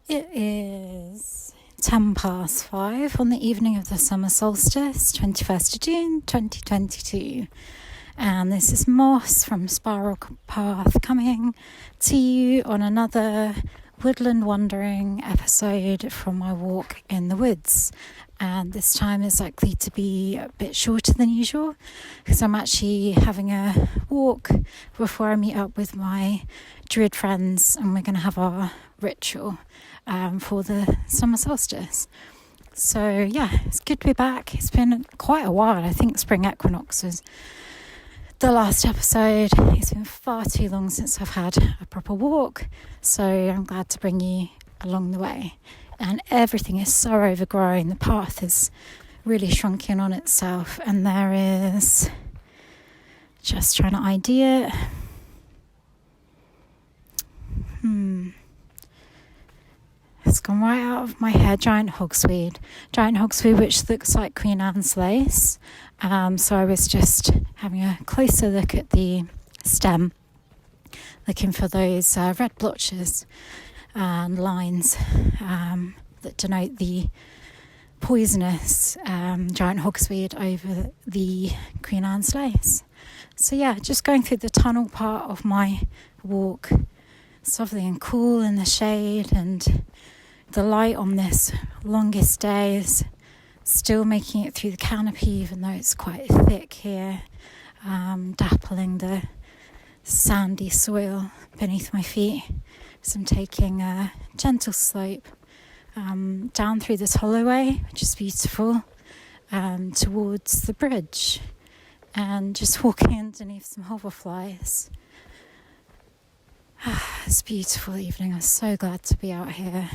It is 5:10 on the evening of the summer solstice, 21st of June 2022. And this is Moss from Spiral Path coming to you on another Woodland Wondering episode from my walk in the woods. And this time is likely to be a bit shorter than usual because I'm actually having a walk before I meet up with my druid friends, and we're going to have our ritual for the summer solstice. So yeah, it's good to be back. It's been quite a while. I think spring equinox was the last episode. It's been far too long since I've had a proper walk, so I'm glad to bring you along the way. And everything is so overgrown. The path is really shrunk in on itself, and there is, just trying to ID it. It's gone right out of my head. Giant hogsweed, which looks like Queen Anne's lace. So I was just having a closer look at the stem, looking for those red blotches and lines that denote the poisonous giant hogsweed over the Queen Anne's lace. So yeah, just going through the tunnel part of my walk. It's lovely and cool in the shade, and the light on this longest day is still making it through the canopy, even though it's quite thick here, dappling the sandy soil beneath my feet. So I'm taking a gentle slope down through this holloway, which is beautiful, towards the bridge, and just walking underneath some hoverflies. It's a beautiful evening. I'm so glad to be out here.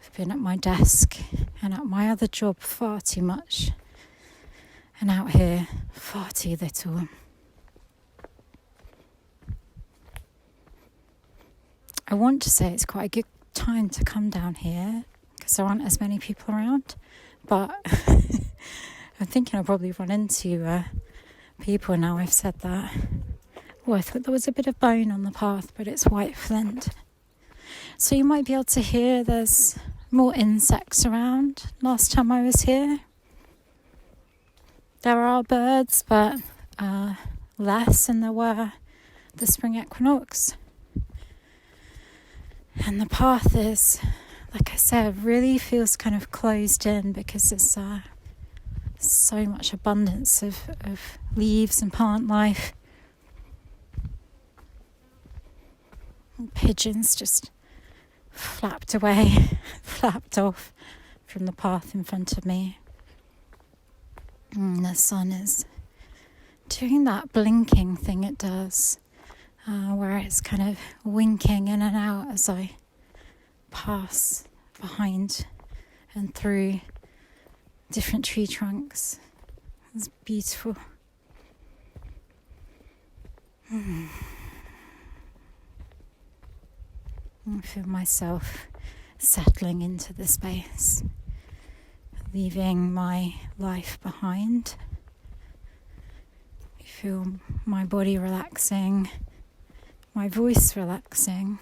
I've been at my desk and at my other job far too much, and out here far too little. I want to say it's quite a good time to come down here because there aren't as many people around, but I'm thinking I'll probably run into people now I've said that. Oh, I thought there was a bit of bone on the path, but it's white flint. So you might be able to hear there's more insects around. Last time I was here, there are birds, but less than there were the spring equinox. And the path is, like I said, really feels kind of closed in because there's so much abundance of leaves and plant life. And pigeons just flapped off from the path in front of me. And the sun is doing that blinking thing it does, where it's kind of winking in and out as I pass behind and through different tree trunks. It's beautiful. I feel myself settling into the space, leaving my life behind. I feel my body relaxing, my voice relaxing,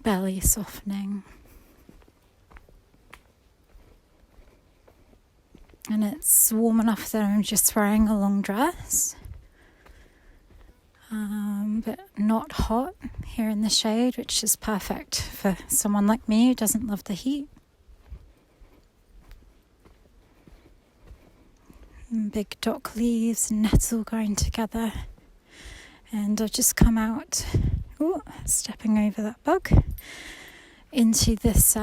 belly softening. And it's warm enough that I'm just wearing a long dress. But not hot here in the shade, which is perfect for someone like me who doesn't love the heat. And big dock leaves and nettle going together. And I've just come out, stepping over that bug, into this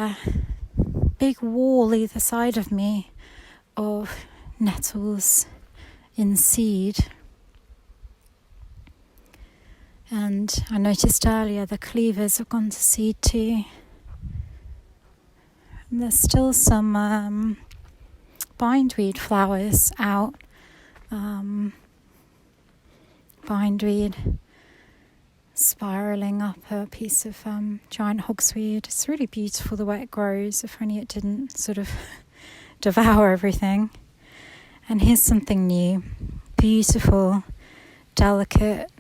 big wall either side of me of nettles in seed. And I noticed earlier the cleavers have gone to seed too. And there's still some bindweed flowers out. Bindweed spiraling up a piece of giant hogsweed. It's really beautiful the way it grows, if only it didn't sort of devour everything. And here's something new. Beautiful, delicate,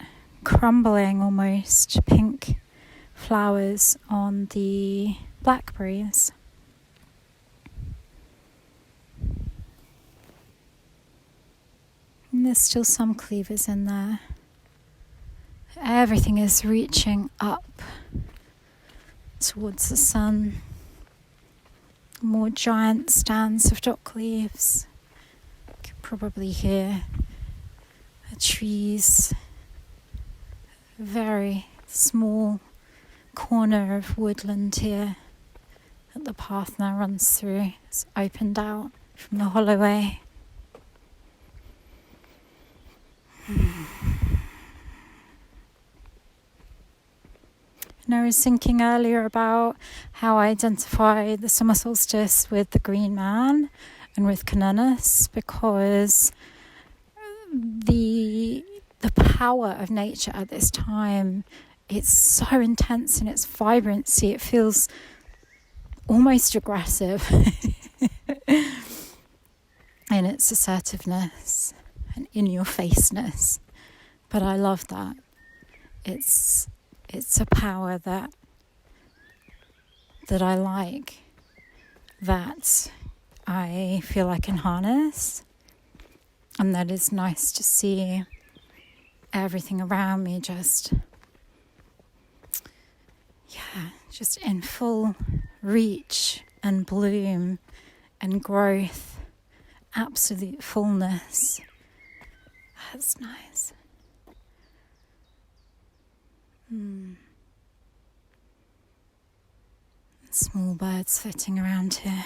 crumbling almost pink flowers on the blackberries. And there's still some cleavers in there. Everything is reaching up towards the sun. More giant stands of dock leaves. You can probably hear the trees. A very small corner of woodland here that the path now runs through. It's opened out from the holloway. And I was thinking earlier about how I identify the summer solstice with the green man and with Canonus, because the power of nature at this time, it's so intense in its vibrancy. It feels almost aggressive in its assertiveness and in-your-faceness. But I love that. It's a power that I like, that I feel I can harness, and that is nice to see everything around me just in full reach and bloom and growth, absolute fullness. That's nice. Small birds flitting around here.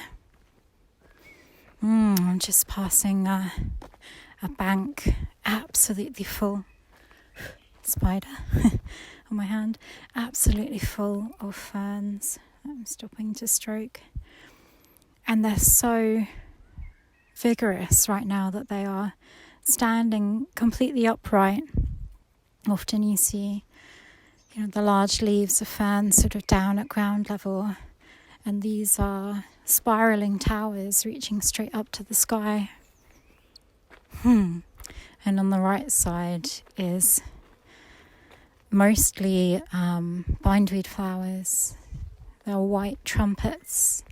I'm just passing a bank absolutely full. Spider on my hand. Absolutely full of ferns. I'm stopping to stroke. And they're so vigorous right now that they are standing completely upright. Often you see the large leaves of ferns sort of down at ground level, and these are spiraling towers reaching straight up to the sky. And on the right side is mostly bindweed flowers. They're white trumpets,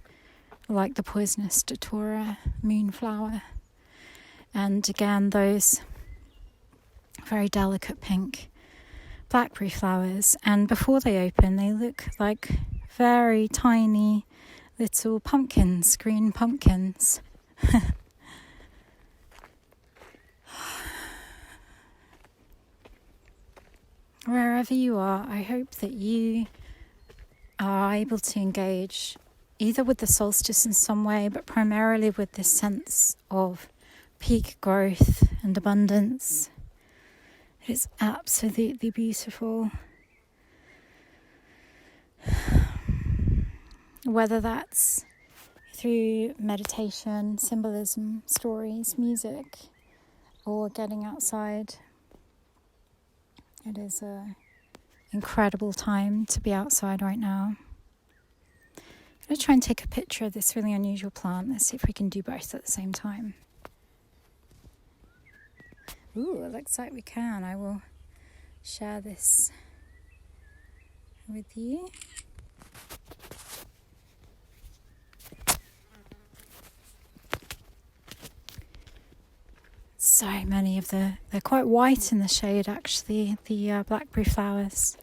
like the poisonous datura moonflower. And again, those very delicate pink blackberry flowers, and before they open they look like very tiny little pumpkins, green pumpkins. Wherever you are, I hope that you are able to engage either with the solstice in some way, but primarily with this sense of peak growth and abundance. It is absolutely beautiful. Whether that's through meditation, symbolism, stories, music, or getting outside. It is an incredible time to be outside right now. I'm going to try and take a picture of this really unusual plant. Let's see if we can do both at the same time. Ooh, it looks like we can. I will share this with you. So many of they're quite white in the shade actually, the blackberry flowers.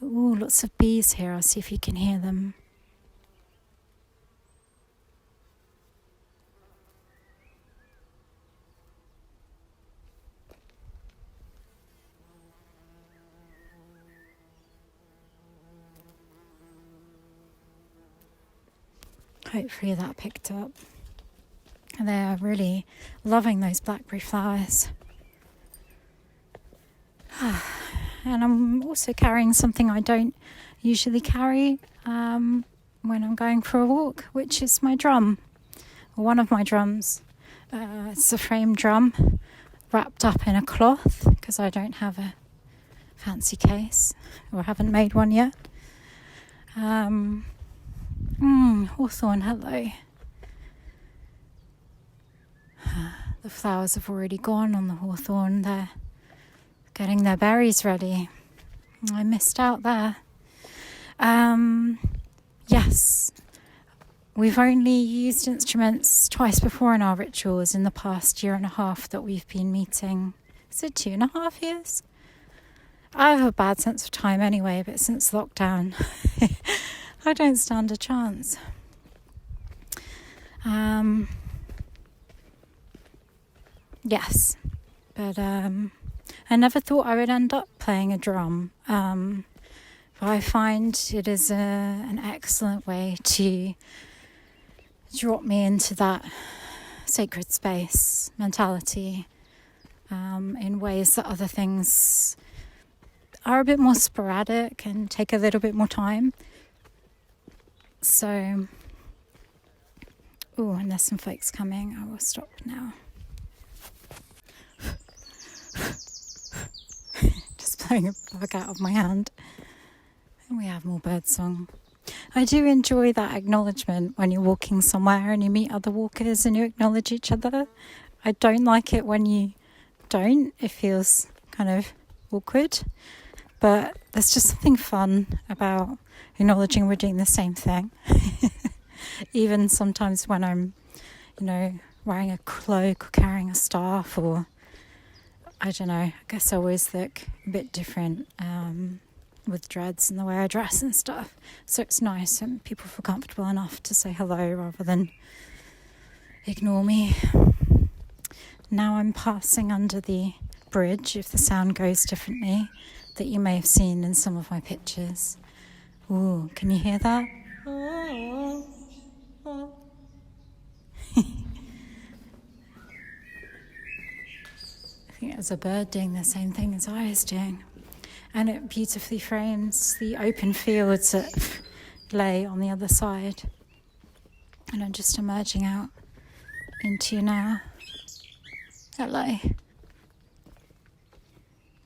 Ooh, lots of bees here. I'll see if you can hear them. Hopefully that picked up. They're really loving those blackberry flowers. And I'm also carrying something I don't usually carry when I'm going for a walk, which is my drum, or one of my drums. It's a frame drum wrapped up in a cloth because I don't have a fancy case, or haven't made one yet. Hawthorn, hello. The flowers have already gone on the hawthorn. They're getting their berries ready. I missed out there. Yes. We've only used instruments twice before in our rituals in the past year and a half that we've been meeting. Is it 2.5 years? I have a bad sense of time anyway, but since lockdown, I don't stand a chance. Yes, but I never thought I would end up playing a drum. But I find it is an excellent way to drop me into that sacred space mentality in ways that other things are a bit more sporadic and take a little bit more time. So, and there's some folks coming. I will stop now. Just blowing a bug out of my hand. And we have more birdsong. I do enjoy that acknowledgement when you're walking somewhere and you meet other walkers and you acknowledge each other. I don't like it when you don't. It feels kind of awkward. But there's just something fun about acknowledging we're doing the same thing. Even sometimes when I'm, wearing a cloak or carrying a staff, or I don't know, I guess I always look a bit different with dreads and the way I dress and stuff. So it's nice and people feel comfortable enough to say hello rather than ignore me. Now I'm passing under the bridge, if the sound goes differently, that you may have seen in some of my pictures. Ooh, can you hear that? I think there's a bird doing the same thing as I was doing. And it beautifully frames the open fields that lay on the other side. And I'm just emerging out into you now. Hello.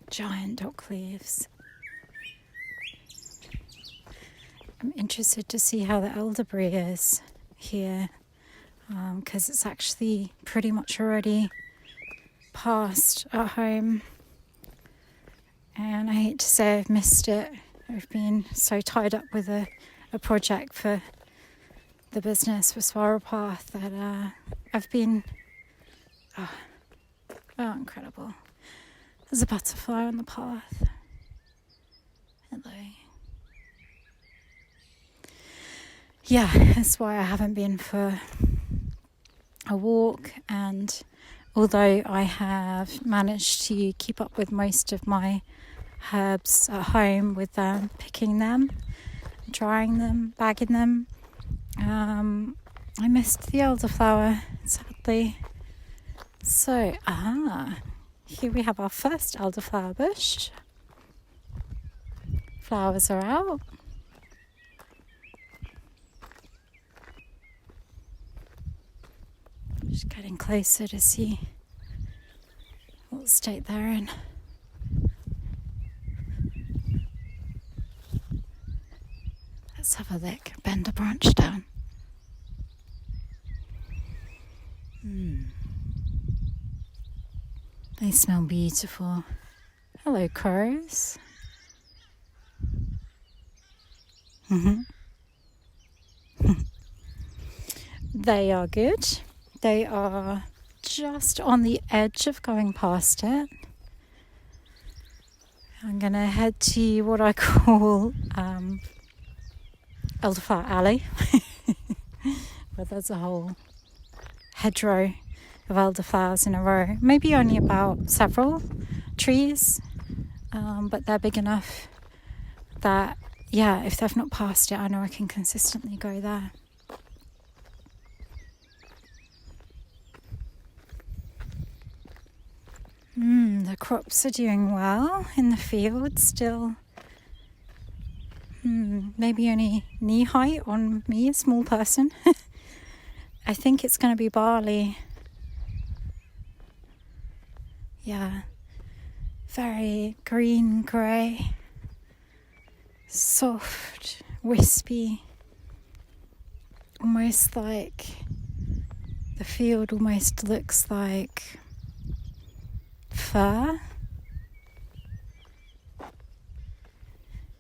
Giant dock leaves. I'm interested to see how the elderberry is here, because it's actually pretty much already past at home. And I hate to say I've missed it. I've been so tied up with a project for the business for Spiral Path that I've been... Oh, incredible. There's a butterfly on the path. Hello. Yeah, that's why I haven't been for a walk, and although I have managed to keep up with most of my herbs at home with picking them, drying them, bagging them, I missed the elderflower, sadly. So, here we have our first elderflower bush. Flowers are out. Just getting closer to see what state they're in. Let's have a look. Bend a branch down. They smell beautiful. Hello, crows. They are good. They are just on the edge of going past it. I'm going to head to what I call Elderflower Alley, where there's a whole hedgerow of elderflowers in a row. Maybe only about several trees, but they're big enough that, if they've not passed it, I know I can consistently go there. The crops are doing well in the field still. Maybe only knee height on me, a small person. I think it's going to be barley. Yeah, very green, grey, soft, wispy, almost like the field almost looks like fur.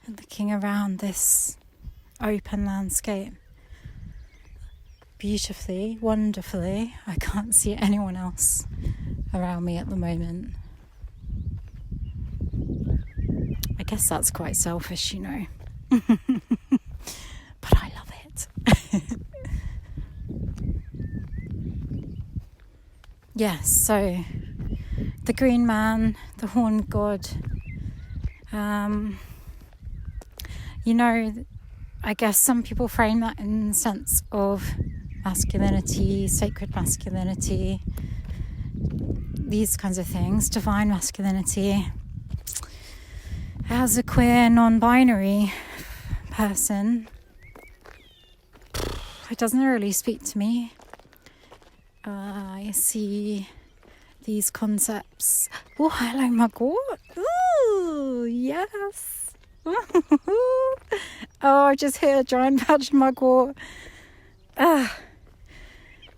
And looking around this open landscape beautifully, wonderfully. I can't see anyone else around me at the moment. I guess that's quite selfish, you know. But I love it. Yes, so the green man, the horned god, you know, I guess some people frame that in the sense of masculinity, sacred masculinity, these kinds of things, divine masculinity. As a queer, non-binary person, it doesn't really speak to me. I see these concepts. Oh, hello, my God. Ooh, yes. Oh, I just hit a giant patch of mugwort.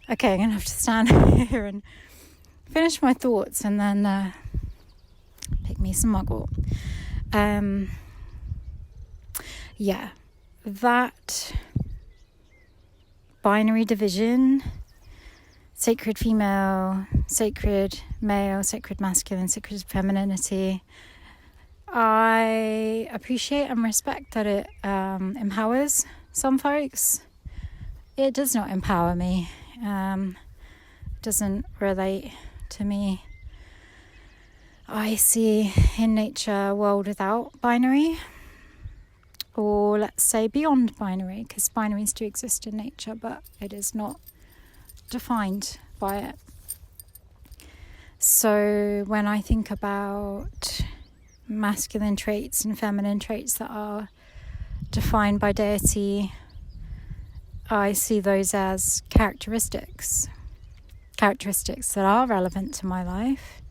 Okay, I'm going to have to stand here and finish my thoughts and then pick me some mugwort. Yeah, that binary division, sacred female, sacred male, sacred masculine, sacred femininity, I appreciate and respect that it empowers some folks. It does not empower me. Doesn't relate to me. I see in nature a world without binary, or let's say beyond binary, because binaries do exist in nature, but it is not defined by it. So when I think about masculine traits and feminine traits that are defined by deity, I see those as characteristics that are relevant to my life,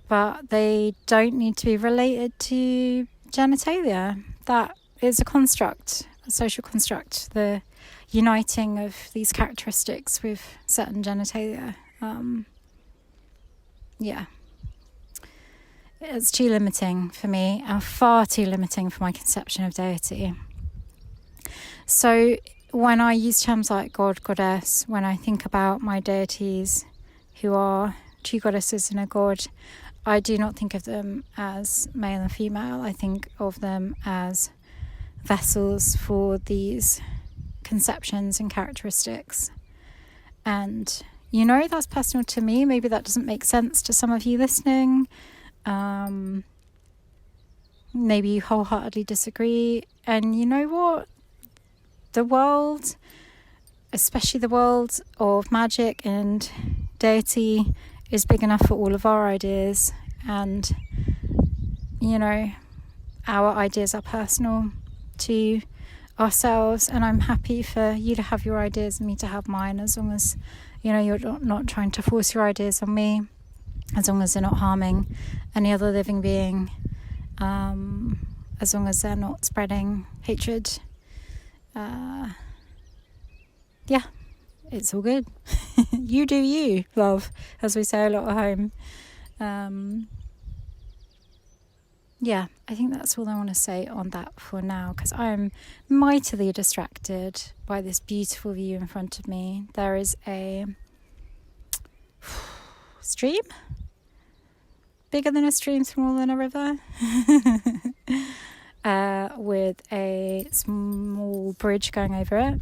but they don't need to be related to genitalia. That is a construct, a social construct, the uniting of these characteristics with certain genitalia. Yeah. It's too limiting for me, far too limiting for my conception of deity. So when I use terms like God, goddess, when I think about my deities who are two goddesses and a god, I do not think of them as male and female. I think of them as vessels for these conceptions and characteristics. And, you know, that's personal to me. Maybe that doesn't make sense to some of you listening. Maybe you wholeheartedly disagree. And you know what? The world, especially the world of magic and deity, is big enough for all of our ideas. And, you know, our ideas are personal to ourselves. And I'm happy for you to have your ideas and me to have mine, as long as, you know, you're not trying to force your ideas on me, as long as they're not harming any other living being, as long as they're not spreading hatred. Yeah, it's all good. You do you, love, as we say a lot at home. Yeah, I think that's all I want to say on that for now, because I'm mightily distracted by this beautiful view in front of me. There is a stream, bigger than a stream, smaller than a river, with a small bridge going over it.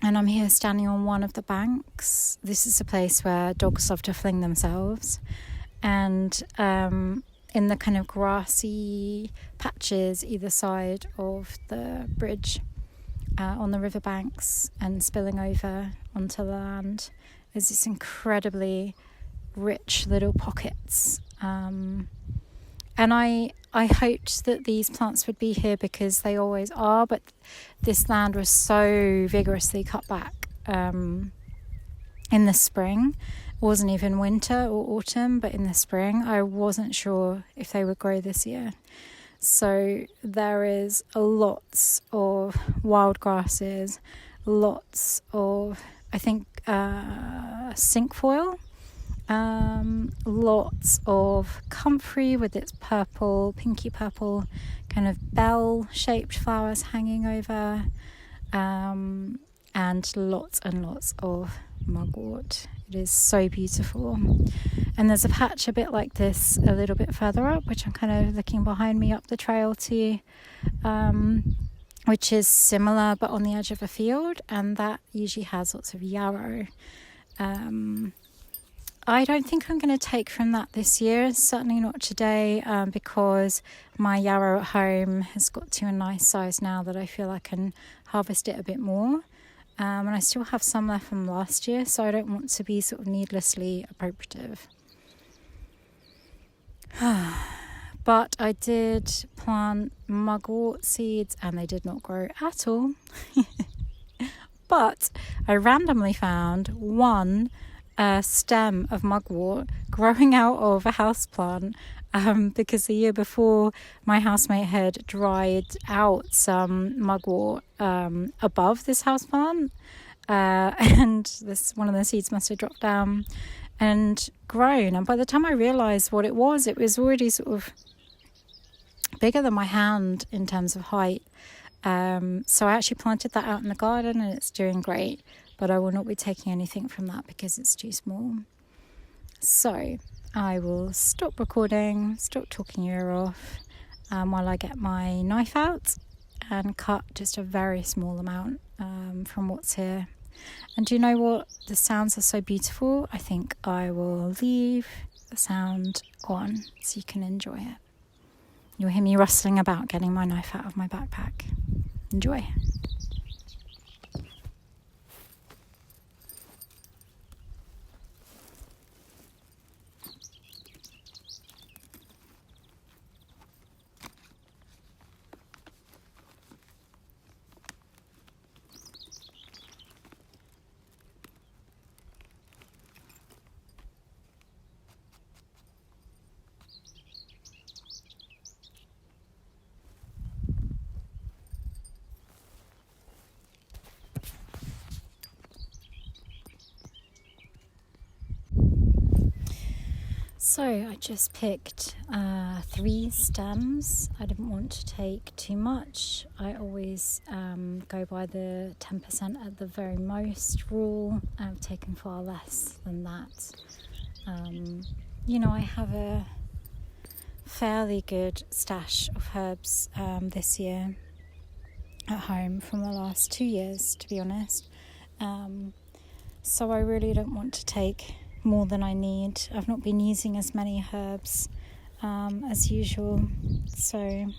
And I'm here standing on one of the banks. This is a place where dogs love to fling themselves. And in the kind of grassy patches either side of the bridge, on the riverbanks and spilling over onto the land, is this incredibly rich little pockets. And I hoped that these plants would be here, because they always are, but this land was so vigorously cut back in the spring. It wasn't even winter or autumn, but in the spring. I wasn't sure if they would grow this year. So there is lots of wild grasses, lots of, I think, cinquefoil, Lots of comfrey with its purple, pinky purple, kind of bell-shaped flowers hanging over, and lots of mugwort. It is so beautiful. And there's a patch a bit like this a little bit further up, which I'm kind of looking behind me up the trail to, which is similar but on the edge of a field, and that usually has lots of yarrow. I don't think I'm going to take from that this year, certainly not today, because my yarrow at home has got to a nice size now that I feel I can harvest it a bit more. And I still have some left from last year, so I don't want to be sort of needlessly appropriative. But I did plant mugwort seeds and they did not grow at all. But I randomly found one stem of mugwort growing out of a houseplant, because the year before my housemate had dried out some mugwort above this houseplant, and this one of the seeds must have dropped down and grown. And by the time I realised what it was already sort of bigger than my hand in terms of height. So I actually planted that out in the garden and it's doing great, but I will not be taking anything from that because it's too small. So I will stop recording, stop talking your ear off, while I get my knife out and cut just a very small amount from what's here. And do you know what? The sounds are so beautiful. I think I will leave the sound on so you can enjoy it. You'll hear me rustling about getting my knife out of my backpack. Enjoy. So I just picked 3 stems. I didn't want to take too much. I always go by the 10% at the very most rule. I've taken far less than that. I have a fairly good stash of herbs this year at home from the last 2 years, to be honest. So I really don't want to take more than I need. I've not been using as many herbs as usual. So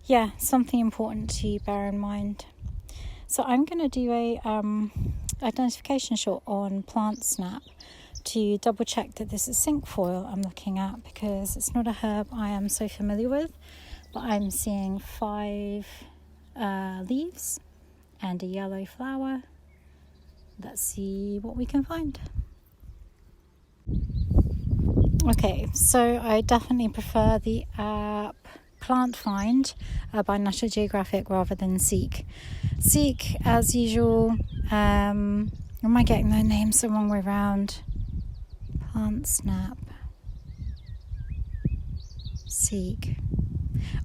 yeah, something important to bear in mind. So I'm going to do a identification shot on Plant Snap to double check that this is cinquefoil I'm looking at, because it's not a herb I am so familiar with, but I'm seeing 5 leaves and a yellow flower. Let's see what we can find. Okay, so I definitely prefer the app Plant Find by National Geographic rather than Seek. Seek, as usual, am I getting their names the wrong way around? Plant Snap. Seek.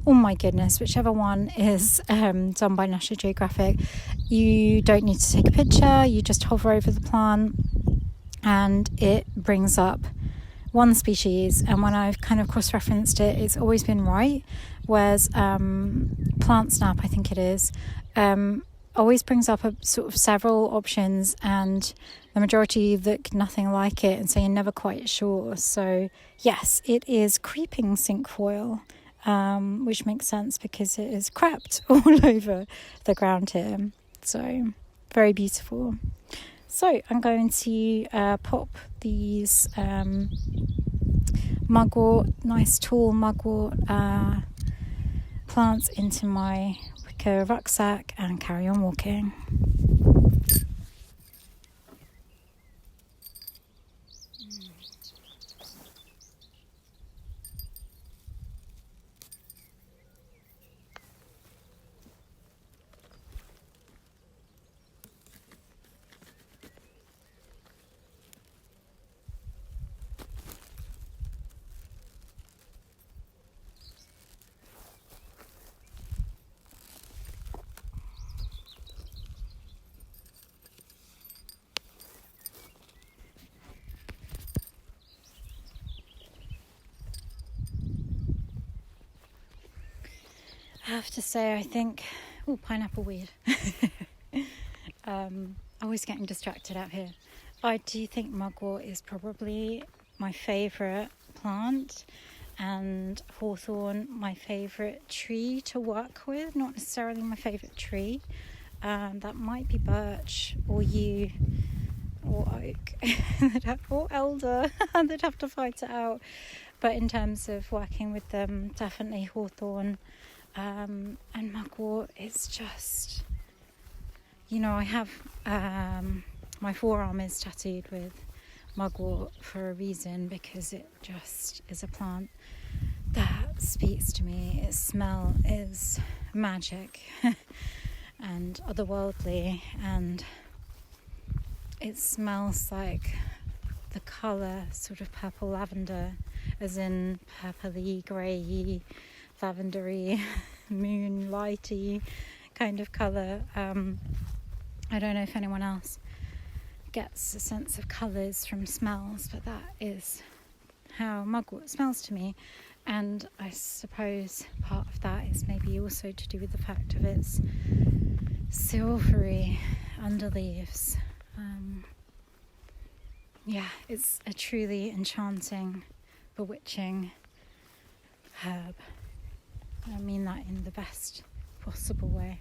Oh my goodness, whichever one is done by National Geographic, you don't need to take a picture, you just hover over the plant and it brings up one species, and when I've kind of cross-referenced it, it's always been right, whereas Plant Snap, I think it is, always brings up a sort of several options, and the majority look nothing like it, and so you're never quite sure. So yes, it is creeping cinquefoil, which makes sense because it is crept all over the ground here. So very beautiful. So I'm going to pop these mugwort, nice tall mugwort plants into my wicker rucksack and carry on walking. have to say, I think... Oh, pineapple weed. Always getting distracted out here. I do think mugwort is probably my favourite plant, and hawthorn my favourite tree to work with, not necessarily my favourite tree. That might be birch or yew or oak or elder. They'd have to fight it out. But in terms of working with them, definitely hawthorn. And mugwort, it's just, I have my forearm is tattooed with mugwort for a reason, because it just is a plant that speaks to me. Its smell is magic and otherworldly, and it smells like the colour sort of purple lavender, as in purpley, grey, lavendery, moonlighty kind of colour. I don't know if anyone else gets a sense of colours from smells, but that is how mugwort smells to me. And I suppose part of that is maybe also to do with the fact of its silvery underleaves. It's a truly enchanting, bewitching herb. I mean that in the best possible way.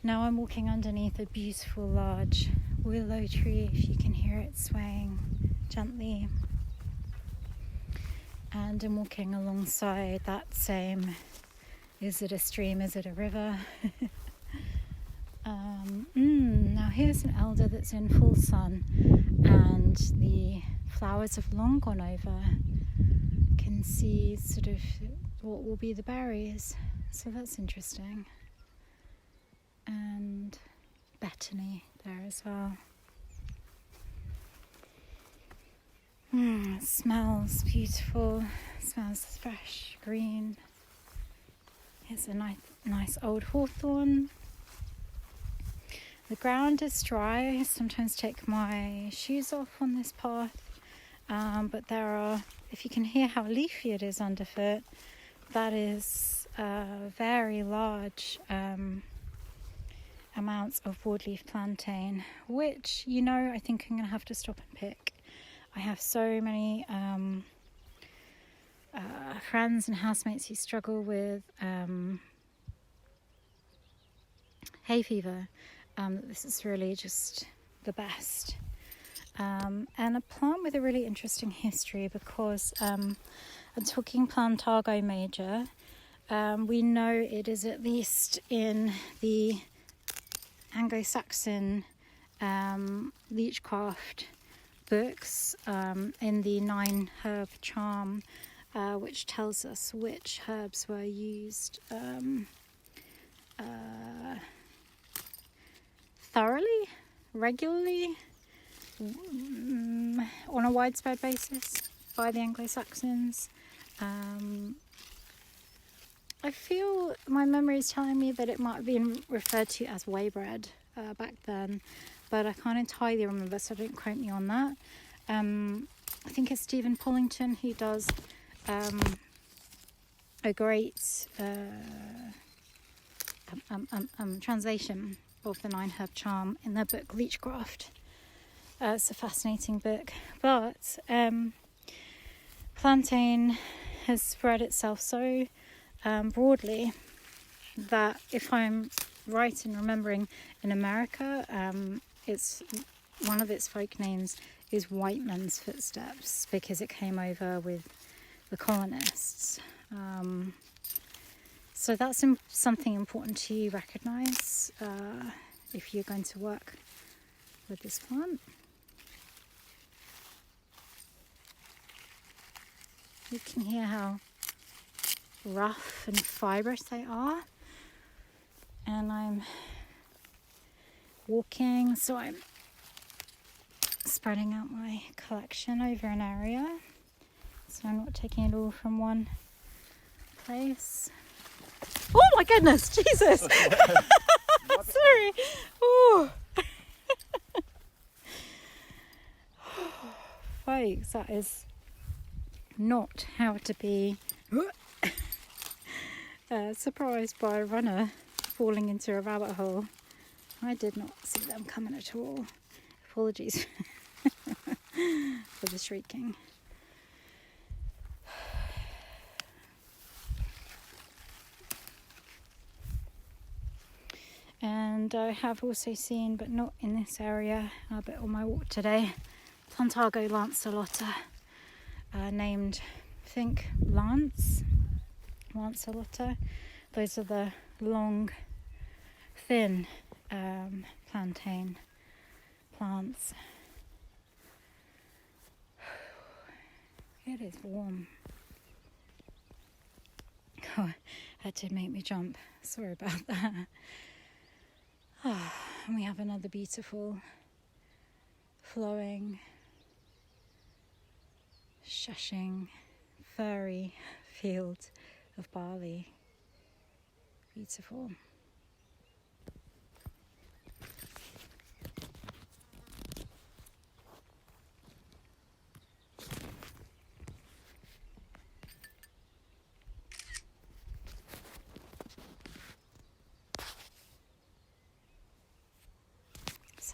Now I'm walking underneath a beautiful large willow tree, if you can hear it swaying gently. And I'm walking alongside that same, is it a stream, is it a river? Now here's an elder that's in full sun, and the flowers have long gone over. Can see sort of what will be the berries, so that's interesting. And Bethany there as well. It smells beautiful, it smells fresh, green. Here's a nice old hawthorn. The ground is dry. I sometimes take my shoes off on this path, but there are, if you can hear how leafy it is underfoot, that is very large amounts of broadleaf plantain, which, I think I'm going to have to stop and pick. I have so many friends and housemates who struggle with hay fever. This is really just the best. And a plant with a really interesting history, because I'm talking Plantago major. We know it is at least in the Anglo-Saxon leechcraft books, in the 9 herb charm, which tells us which herbs were used thoroughly, regularly, on a widespread basis by the Anglo-Saxons. I feel my memory is telling me that it might have been referred to as waybread back then, but I can't entirely remember, so don't quote me on that. I think it's Stephen Pollington who does a great translation of the 9 herb charm in their book Leechcraft. It's a fascinating book, but plantain has spread itself so broadly that, if I'm right in remembering, in America, it's one of its folk names is White Man's Footsteps, because it came over with the colonists. So that's something important to recognise if you're going to work with this plant. You can hear how rough and fibrous they are. And I'm walking, so I'm spreading out my collection over an area, so I'm not taking it all from one place. Oh my goodness, Jesus! Sorry. Oh. Folks, that is not how to be surprised by a runner falling into a rabbit hole. I did not see them coming at all. Apologies for the shrieking. And I have also seen, but not in this area, but on my walk today, Plantago lanceolata, named, I think, lanceolata. Those are the long, thin plantain plants. It is warm. Oh, that did make me jump. Sorry about that. And we have another beautiful, flowing, shushing, furry field of barley. Beautiful.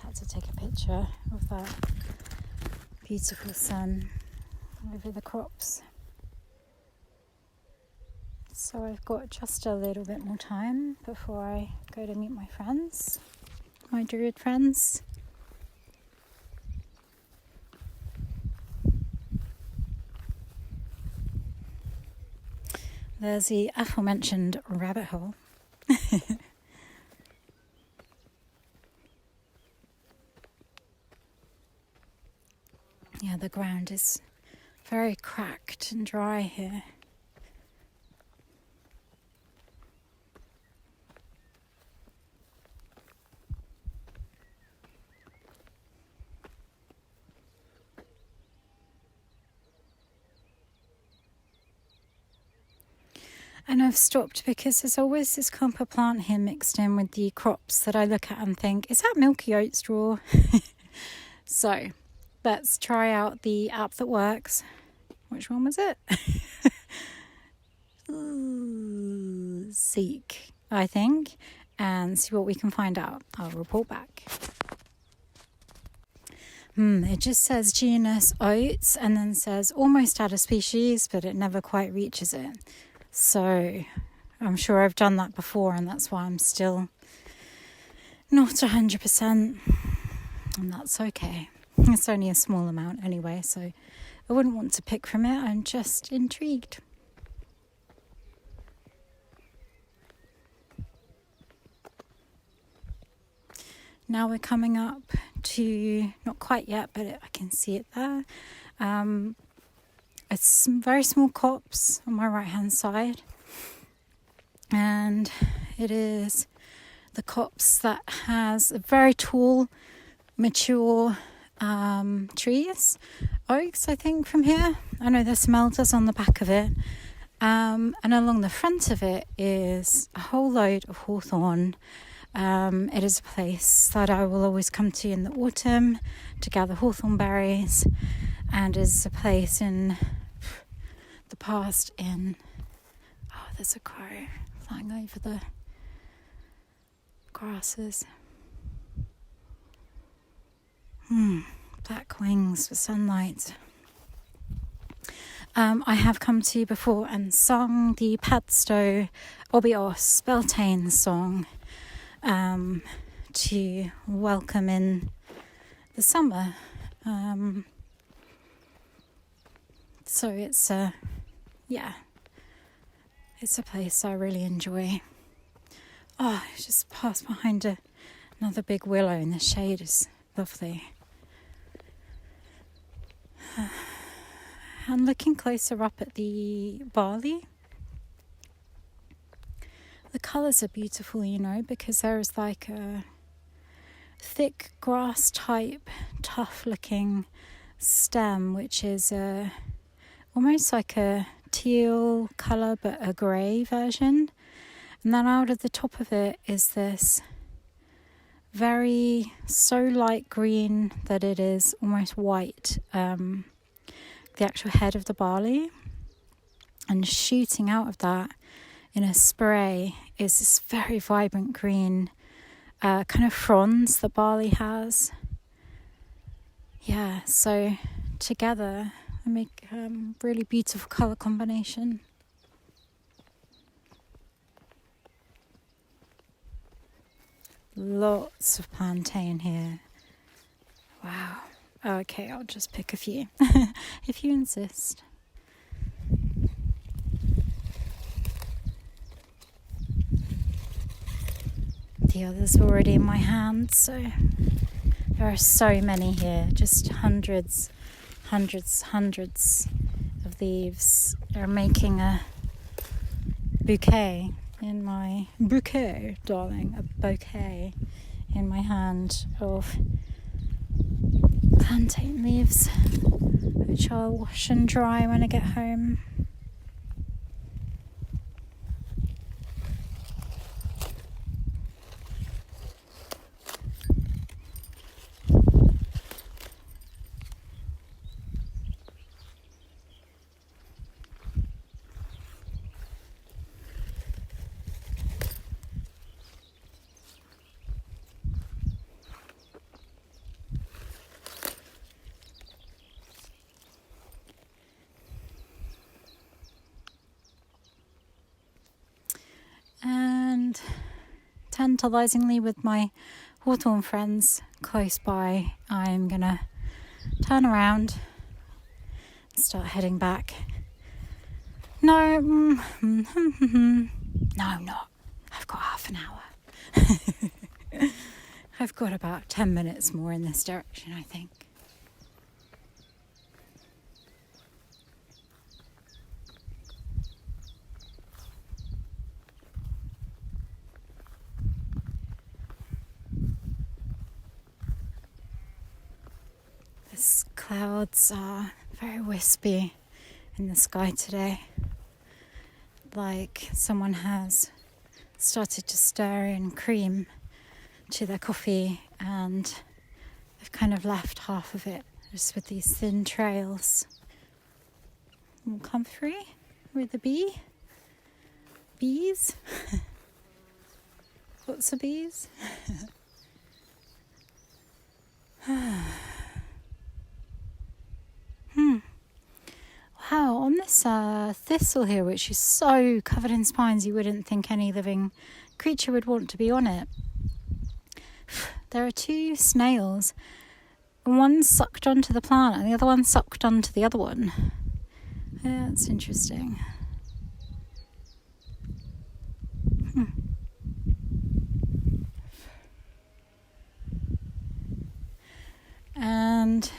Had to take a picture of that beautiful sun over the crops. So I've got just a little bit more time before I go to meet my friends, my druid friends. There's the aforementioned rabbit hole. Yeah, the ground is very cracked and dry here. And I've stopped because there's always this clump of plant here mixed in with the crops that I look at and think, is that milky oat straw? So let's try out the app that works. Which one was it? Seek, I think, and see what we can find out. I'll report back. It just says genus oats and then says almost out of species, but it never quite reaches it. So I'm sure I've done that before, and that's why I'm still not 100%, and that's okay. It's only a small amount anyway, so I wouldn't want to pick from it. I'm just intrigued. Now we're coming up to, not quite yet, but I can see it there. It's some very small copse on my right hand side, and it is the copse that has a very tall, mature trees, oaks, I think, from here. I know there's some elders on the back of it, and along the front of it is a whole load of hawthorn. It is a place that I will always come to in the autumn to gather hawthorn berries, and is a place in the past there's a crow flying over the grasses. Black wings for sunlight. I have come to before and sung the Padstow Obios Beltane song to welcome in the summer. So it's a place I really enjoy. I just passed behind another big willow, and the shade is lovely. And looking closer up at the barley, the colours are beautiful, because there is like a thick grass type, tough looking stem, which is almost like a teal colour but a grey version, and then out of the top of it is this very so light green that it is almost white, the actual head of the barley, and shooting out of that in a spray is this very vibrant green kind of fronds that barley has. Yeah, so together they make really beautiful colour combination. Lots of plantain here. Wow. Okay, I'll just pick a few if you insist. The others are already in my hand, so there are so many here, just hundreds of leaves. They're making a bouquet in my bouquet, darling, a bouquet in my hand of plantain leaves, which I'll wash and dry when I get home. And tantalizingly, with my hawthorn friends close by, I'm gonna turn around and start heading back. No, no, I'm not. I've got half an hour. I've got about 10 minutes more in this direction, I think. The clouds are very wispy in the sky today, like someone has started to stir in cream to their coffee and they've kind of left half of it just with these thin trails. More comfy with the bees. Lots of bees. Wow, on this thistle here, which is so covered in spines you wouldn't think any living creature would want to be on it, there are two snails. One sucked onto the plant and the other one sucked onto the other one. Yeah, that's interesting. And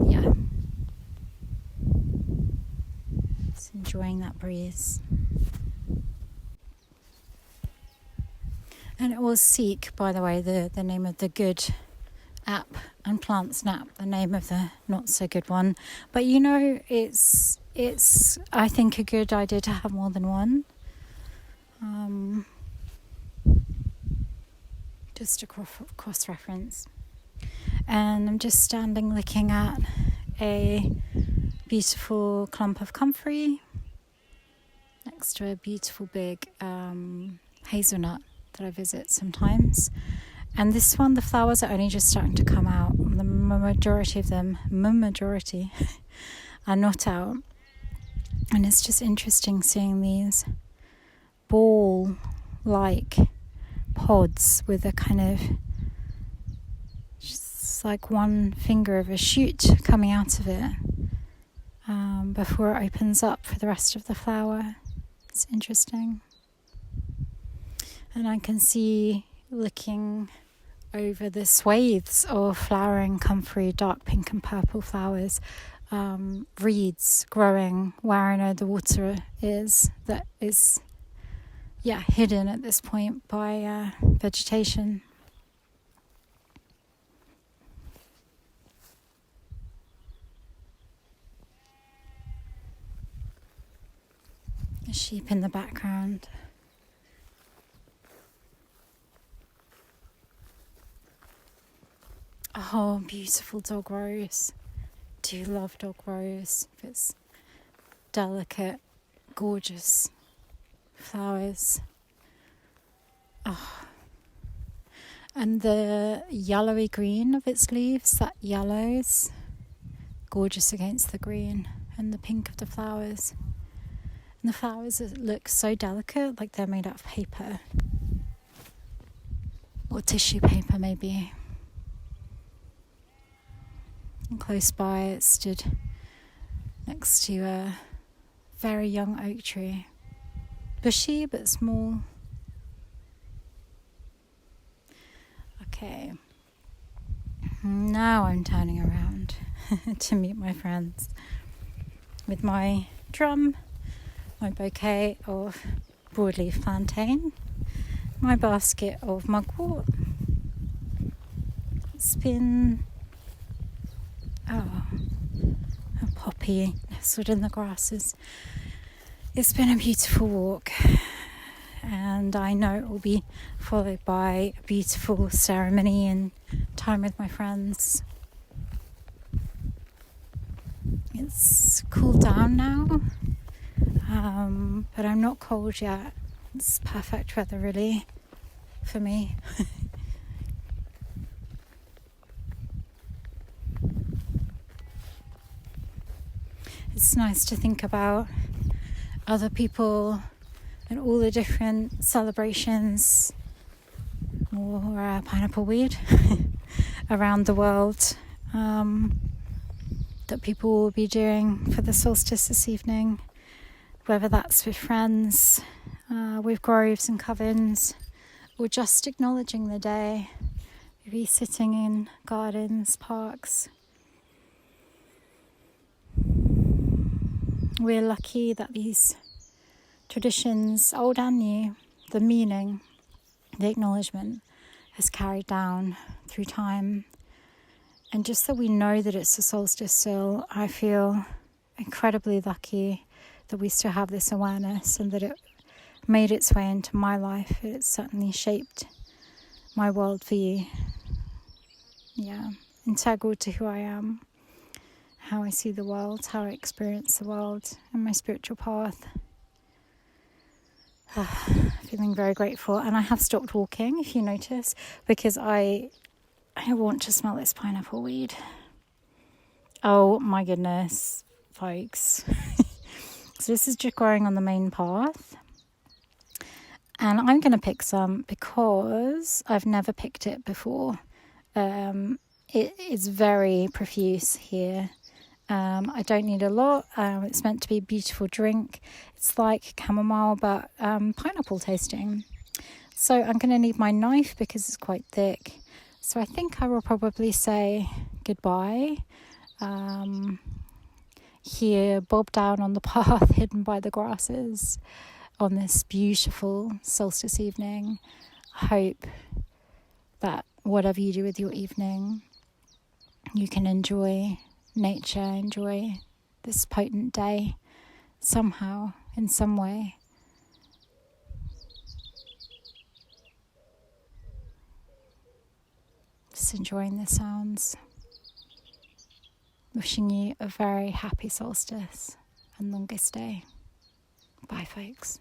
yeah, just enjoying that breeze. And it was Seek, by the way, the name of the good app, and Plant Snap, the name of the not so good one. But you know, it's I think a good idea to have more than one. Just a cross-reference. And I'm just standing looking at a beautiful clump of comfrey next to a beautiful big hazelnut that I visit sometimes. And this one, the flowers are only just starting to come out. The majority of them, are not out. And it's just interesting seeing these ball-like pods with a kind of just like one finger of a shoot coming out of it before it opens up for the rest of the flower. It's interesting. And I can see, looking over the swathes of flowering comfrey, dark pink and purple flowers, reeds growing where I know the water is, that is hidden at this point by vegetation. A sheep in the background. Oh, beautiful dog rose. Do love dog rose. If it's delicate, gorgeous flowers. Oh. And the yellowy green of its leaves, that yellow's gorgeous against the green, and the pink of the flowers. And the flowers look so delicate, like they're made out of paper. Or tissue paper, maybe. And close by, it stood next to a very young oak tree. Bushy, but small. Okay. Now I'm turning around to meet my friends with my drum, my bouquet of broadleaf plantain, my basket of mugwort. It's been a poppy nestled in the grasses. It's been a beautiful walk, and I know it will be followed by a beautiful ceremony and time with my friends. It's cooled down now, but I'm not cold yet. It's perfect weather, really, for me. It's nice to think about other people and all the different celebrations or pineapple weed around the world that people will be doing for the solstice this evening, whether that's with friends, with groves and covens, or just acknowledging the day, maybe sitting in gardens, parks. We're lucky that these traditions, old and new, the meaning, the acknowledgement, has carried down through time. And just that we know that it's the solstice still, I feel incredibly lucky that we still have this awareness and that it made its way into my life. It's certainly shaped my worldview. Yeah, integral to who I am, how I see the world, how I experience the world, and my spiritual path. Feeling very grateful, and I have stopped walking, if you notice, because I want to smell this pineapple weed. Oh my goodness, folks. So this is just growing on the main path, and I'm going to pick some because I've never picked it before. It is very profuse here. I don't need a lot. It's meant to be a beautiful drink. It's like chamomile, but pineapple tasting. So I'm going to need my knife because it's quite thick. So I think I will probably say goodbye. Here, bob down on the path, hidden by the grasses, on this beautiful solstice evening. I hope that whatever you do with your evening, you can enjoy nature, enjoy this potent day somehow, in some way. Just enjoying the sounds. Wishing you a very happy solstice and longest day. Bye, folks.